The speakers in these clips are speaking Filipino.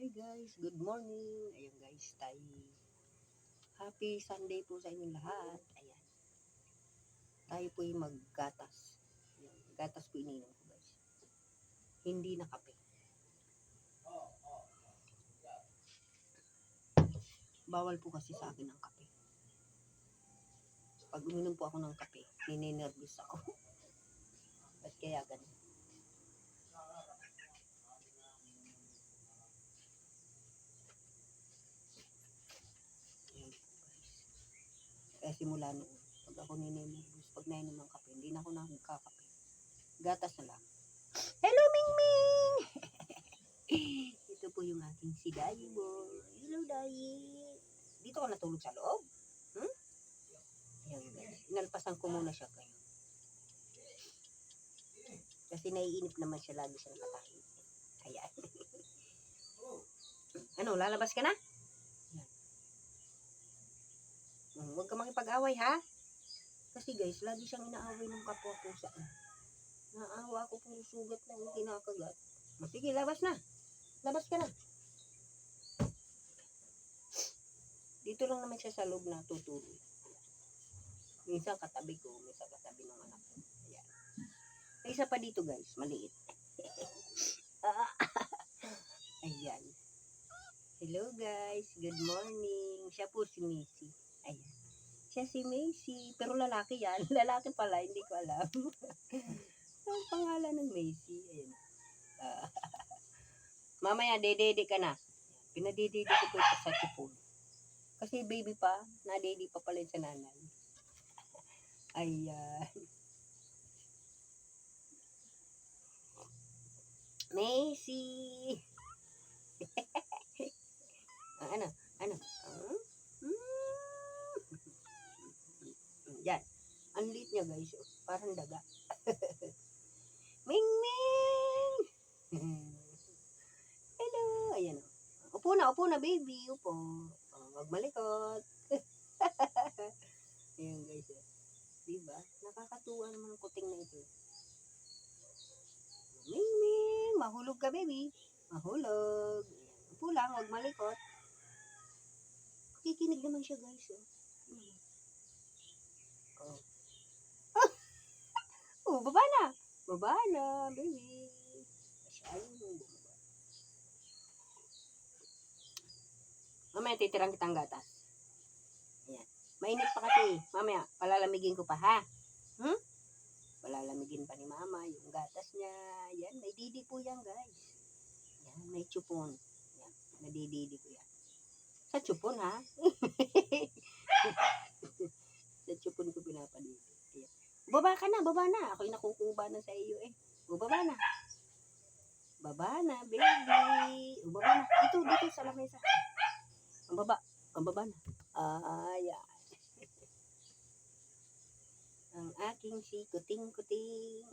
Hi guys, good morning. Ayan guys, happy Sunday po sa inyong lahat. Ayan, tayo po yung maggatas. Ayan, gatas po ininom ko guys. Hindi na kape. Bawal po kasi sa akin ang kape. Pag uminom po ako ng kape, ninenervous ako. Ba't kaya ganun? Ayan po guys. Kaya simula noon, pag ako ninenervous, pag nainom ng kape, hindi na ako nagkakape. Gatas na lang. Hello, Mingming! Ito po yung aking si Dayi boy. Hello, Dayi. Dito ka natulog sa loob? Ayan guys. Inalpasan ko muna siya kayo. Kasi naiinip naman siya, lagi siya nakatahi. Ayan. Ano, lalabas ka na? Ayan. Huwag ka makipag-away ha? Kasi guys, lagi siyang inaaway ng kapwa pusa. Naawa ako kung sugat na yung kinakagat. Sige, labas na. Labas ka na. Dito lang naman siya sa loob na tutulog. Minsan katabi ko, minsan katabi ng anak ko. Ayan. May isa pa dito guys, maliit. Ayan. Hello guys, good morning. Siya po si Macy. Ayan. Siya si Macy, pero lalaki yan. Lalaki pala, hindi ko alam. Ang pangalan ng Macy. Ayan. Mamaya, dedede ka na. Pinadedede ko po ito sa tipon. Kasi baby pa, nadede pa pala sa nanay. Ayan. Macy! Ano? Yan. Ang liit niya guys. Parang daga. Ming Ming! Hello! Ayan o. Upo na baby. Upo. Wag malikot. Ayan guys. Diba? Nakakatuwa naman ang kuting na ito. Ming Ming! Mahulog ka baby. Mahulog. Ayan. Upo lang. Wag malikot. Kikinig naman siya guys. Oh. Oh, baba na. Baba na, baby. Masyadong bumaba. Mamaya titirang kitang gatas. Ayan. Mainit pa kasi. Mamaya, palalamigin ko pa, ha? Palalamigin pa ni mama yung gatas niya. Yan, may didi po yan, guys. Yan, may chupon. Yan, nadididi ko yan. Sa chupon, ha? Sa chupon ko pinapadidi. Ayan. Baba ka na, baba na. Ako'y nakukuba na sa iyo, eh. Baba na. Baba na, baby. Baba na. Dito sa lamesa. Ang baba na. Ayan. Ang aking si kuting-kuting.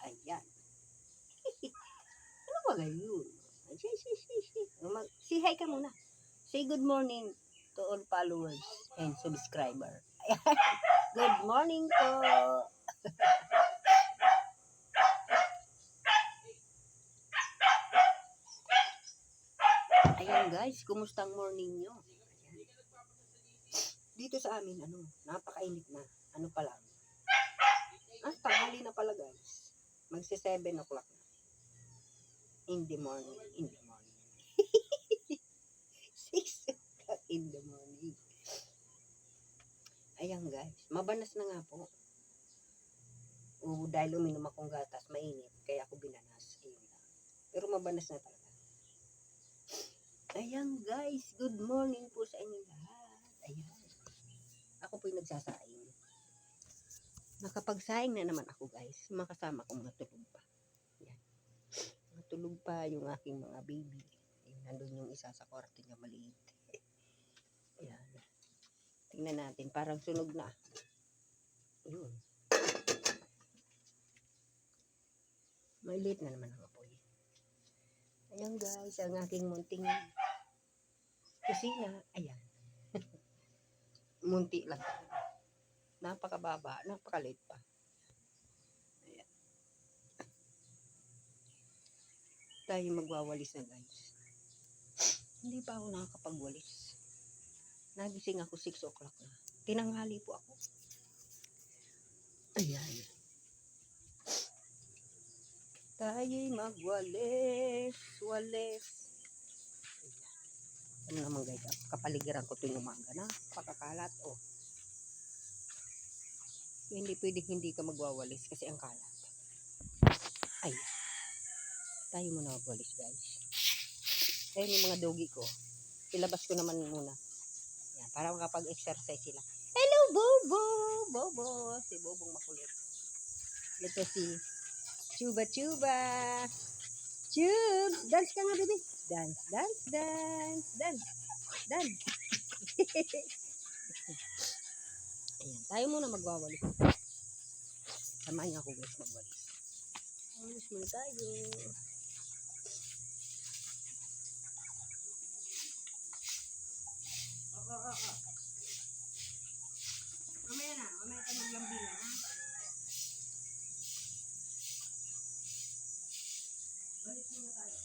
Ayan. Ano ba gayon? Say hi ka muna. Say good morning to all followers and subscriber. Ayan. Good morning po. Ayan guys, kumusta ang morning nyo? Ayan. Dito sa amin, napakainit na. Ano pa lang? Tanghali na pala guys. Magsi 7 o'clock na. In the morning. 6 o'clock in the morning. Ayan guys, mabanas na nga po. Dahil uminom akong gatas, mainit. Kaya ako binanas. Ayun lang. Pero mabanas na talaga. Ayan guys, good morning po sa inyo lahat. Ayan. Ako po'y nagsasaing. Nakapagsaing na naman ako guys. Makasama kong matulog pa. Ayan. Matulog pa yung aking mga baby. Ayan, nandun yung isa sa kwarto niya maliit. Ayan. Tingnan natin, parang sunog na. Ayun. Maliit na naman ang apoy. Ayan guys, ang aking munting kusina. Ayan. Munti lang. Napakababa, napakaliit pa. Ayan. Tayo magwawalis na guys. Hindi pa ako nakakapagwalis. Nagising ako 6 o'clock na. Tinanghali po ako. Ayan. Tayo'y magwalis. Walis. Ano naman guys, kapaligiran ko tuwing umaga na. Pakakalat oh. Hindi pwedeng hindi ka magwawalis kasi ang kalat. Ay. Tayo muna magwalis guys. Ayun yung mga doggy ko. Ilabas ko naman muna. Yan, para makapag-exercise sila. Hello Bobo! Bobo! Si Bobong makulit. Ito si Chuba Chuba. Chubs! Dance ka nga baby. Dance, dance, dance, dance, dance. Ayan, tayo muna magwawalis. Samahan niyo ako guys magwalis. Walis muna tayo. Mamaya tayo maglambilan ha. Walis muna tayo.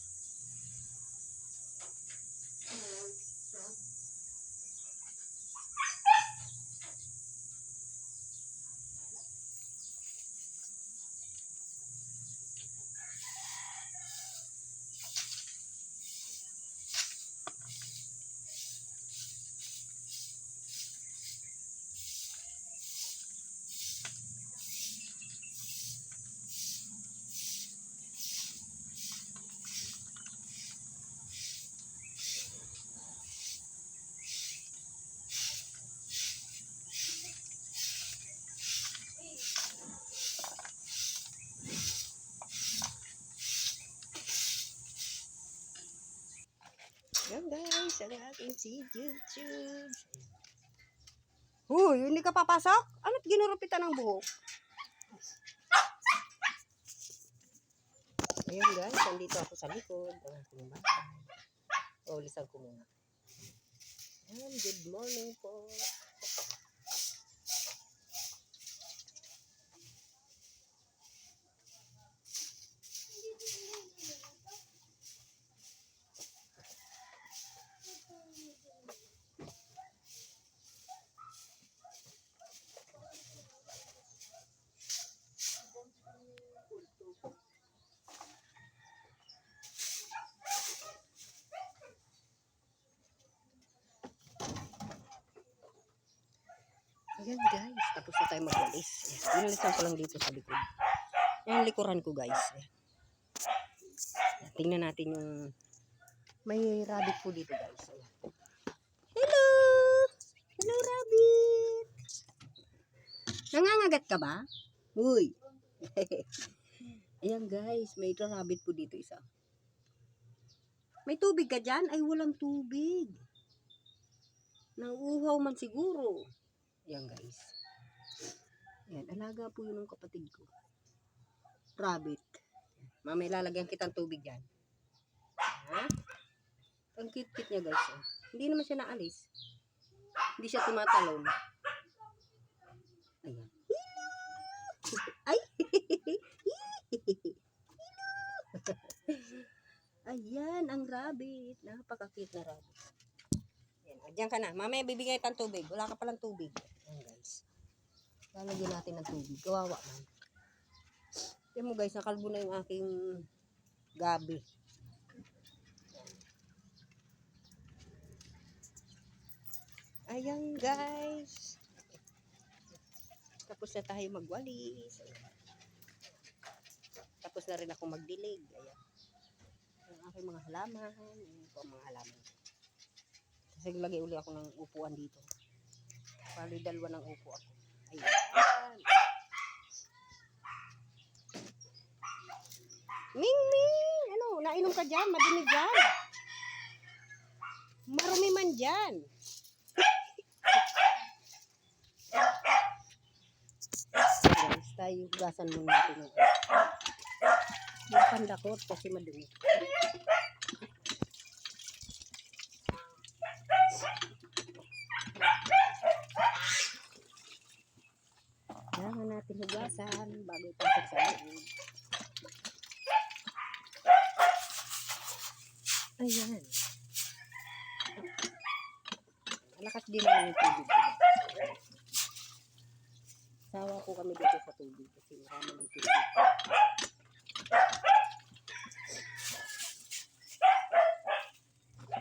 Yan guys, ang aking si YouTube. Huy, hindi ka papasok? Ano't ginurupitan ng buhok? Ayan guys, nandito ako sa likod. Ang aking bahay. Ulisan ko muna. Ayan, good morning po. Ayan guys, tapos na tayo magwalis. Binalisan ko lang dito sa likod. Ayan, likuran ko guys. Ayan. Tingnan natin yung may rabbit po dito guys. Ayan. Hello! Hello rabbit! Nangangagat ka ba? Uy! Ayan guys, may rabbit po dito isa. May tubig ka dyan? Ay walang tubig. Nauuhaw man siguro. Ayan guys. Ayan, alaga po yun ng kapatid ko. Rabbit. Mamaya lalagyan kitang tubig dyan. Ha? Ang cute-cute niya guys. Eh. Hindi naman siya naalis. Hindi siya tumatalon. Ayan. Ay! Ayan, ang rabbit. Napaka-cute na rabbit. Ayan, adyan ka na. Mamaya bibigay tayong tubig. Wala ka palang tubig. Ayan guys. Lalagyan natin ng tubig. Kawawa man. Tignan mo guys, nakalbo na yung aking gabi. Ayan guys. Tapos na tayo magwalis. Ayan. Tapos na rin ako magdilig. Ayan. Ang aking mga halaman. Ayan po ang mga halaman. Kasi lagay uli ako ng upuan dito. Bali dalawa ng upo ako. Ayan. Ming Ming! Ano? Nainom ka dyan? Madinig dyan. Marumi man dyan. Guys, tayo gasan muna natin yung pandakot kasi madumi. Kailangan natin hugasan bago ipasok sa loob. Ayan. Malakas din naman yung tubig ko. Sawa po kami dito sa tubig kasi marami ng tubig.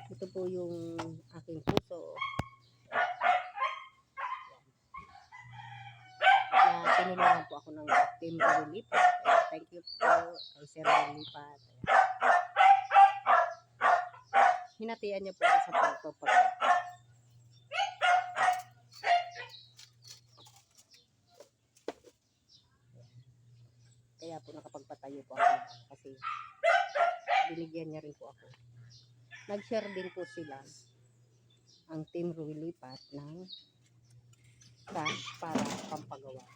Ito po yung aking puso. Na tinulungan po ako ng Team Lipat. Thank you po kay Sir Lipat. Hinatian niya po ako sa pagpapagawa. Kaya po nakapagpatayo po ako kasi binigyan niya rin po ako. Nag-share din po sila ang Team Lipat ng cash para pampagawa.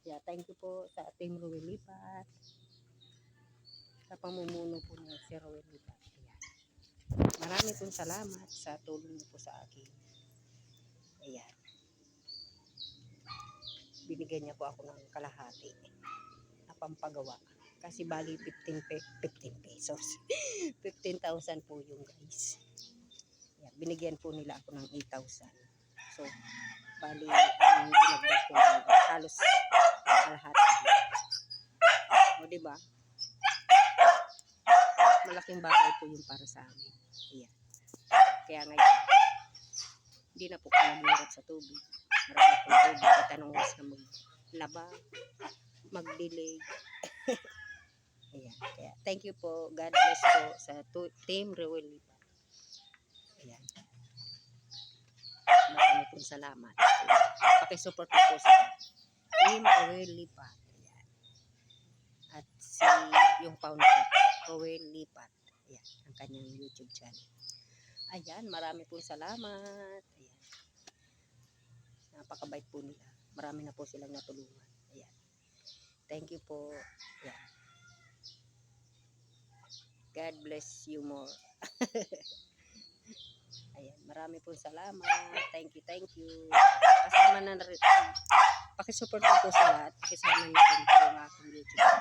Yeah, thank you po sa Team Lipat sa pamumuno po ng Sir Lipat. Marami pong salamat sa tulong niyo po sa akin. Ayan. Binigyan niya po ako ng kalahati na pampagawa. Kasi bali 15 pesos. 15,000 po yung guys. Ayan. Binigyan po nila ako ng 8,000. So, bali ang binagdag ko halos kalahati. O diba? Malaking bagay po yung para sa amin. Ayan. Kaya ngayon, hindi na po kami mahirap sa tubig. Marami po tubig. At anong oras na maglaba, magdilig. Ayan. Kaya, thank you po. God bless po sa Team Lipat. Ayan. Marami pong salamat. Pakisupport po sa Team Lipat. Ayan. At si yung founder, Lipat. Ayan, ang kanyang YouTube channel. Ayan, marami pong salamat. Ayan. Napakabait po nila. Marami na po silang natulungan. Ayan. Thank you po. Ayan. God bless you more. Ayan, marami pong salamat. Thank you, thank you. Kasama na rin. Pakisupport po sa lahat. Pakisama na rin po yung aking YouTube.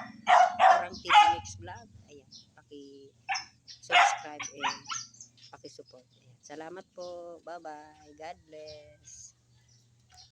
Parang TV Next Vlog. Ayan, subscribe and pakisupport. Ayan. Salamat po. Bye-bye. God bless.